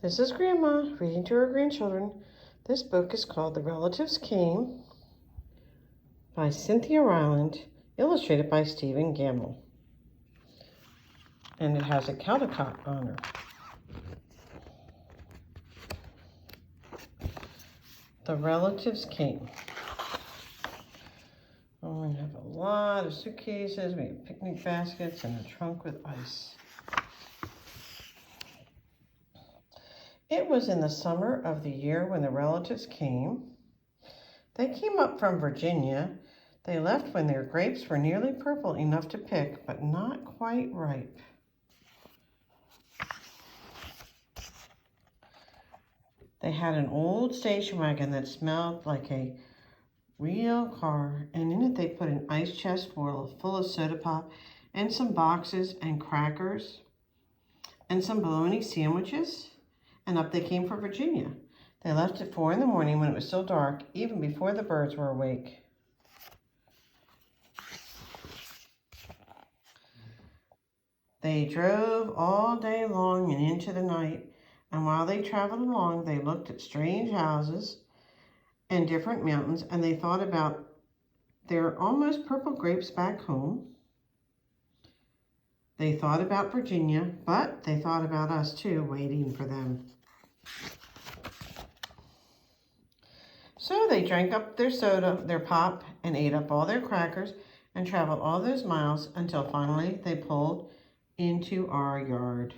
This is Grandma reading to her grandchildren. This book is called The Relatives Came by Cynthia Ryland, illustrated by Stephen Gamble. And it has a Caldecott on her. The Relatives Came. Oh, we have a lot of suitcases. We have picnic baskets and a trunk with ice. It was in the summer of the year when the relatives came. They came up from Virginia. They left when their grapes were nearly purple enough to pick, but not quite ripe. They had an old station wagon that smelled like a real car, and in it they put an ice chest full of soda pop and some boxes and crackers and some bologna sandwiches. And up they came for Virginia. They left at 4 in the morning when it was still dark, even before the birds were awake. They drove all day long and into the night, and while they traveled along, they looked at strange houses and different mountains, and they thought about their almost purple grapes back home. They thought about Virginia, but they thought about us too, waiting for them. So they drank up their soda, their pop, and ate up all their crackers and traveled all those miles until finally they pulled into our yard.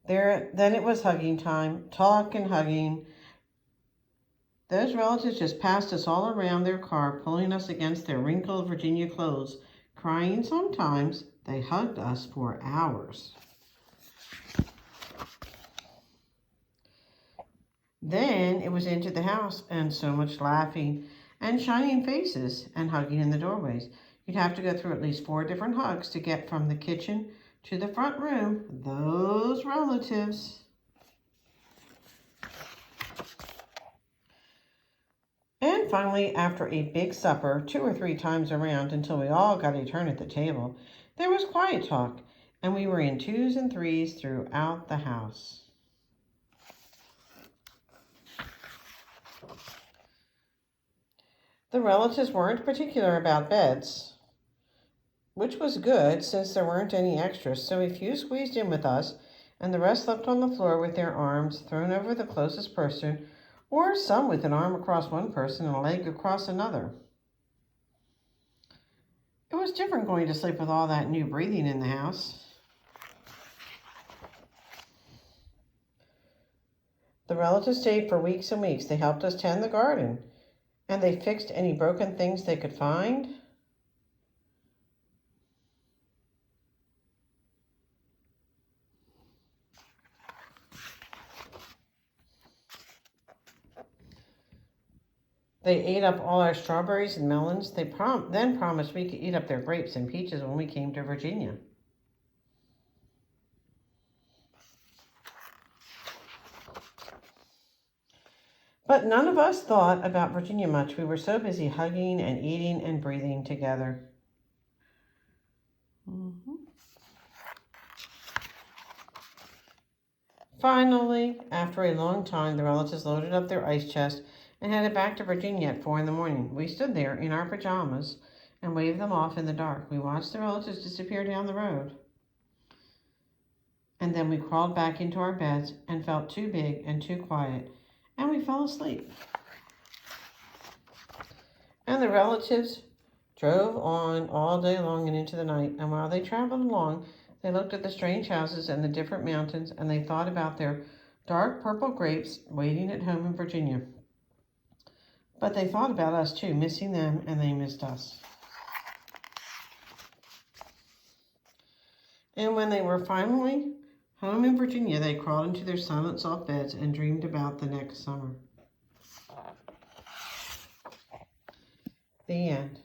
Then it was hugging time, talk and hugging. Those relatives just passed us all around their car, pulling us against their wrinkled Virginia clothes, crying sometimes. They hugged us for hours. Then it was into the house, and so much laughing and shining faces and hugging in the doorways. You'd have to go through at least 4 different hugs to get from the kitchen to the front room. Those relatives. And finally, after a big supper, 2 or 3 times around until we all got a turn at the table, there was quiet talk, and we were in 2s and 3s throughout the house. The relatives weren't particular about beds, which was good since there weren't any extras, so a few squeezed in with us, and the rest slept on the floor with their arms thrown over the closest person, or some with an arm across one person and a leg across another. It was different going to sleep with all that new breathing in the house. The relatives stayed for weeks and weeks. They helped us tend the garden, and they fixed any broken things they could find. They ate up all our strawberries and melons. They then promised we could eat up their grapes and peaches when we came to Virginia. But none of us thought about Virginia much. We were so busy hugging and eating and breathing together. Finally, after a long time, the relatives loaded up their ice chest and headed back to Virginia at 4 in the morning. We stood there in our pajamas and waved them off in the dark. We watched the relatives disappear down the road. And then we crawled back into our beds and felt too big and too quiet, and we fell asleep. And the relatives drove on all day long and into the night, and while they traveled along, they looked at the strange houses and the different mountains, and they thought about their dark purple grapes waiting at home in Virginia. But they thought about us too, missing them, and they missed us. And when they were finally home in Virginia, they crawled into their silent, soft beds and dreamed about the next summer. The end.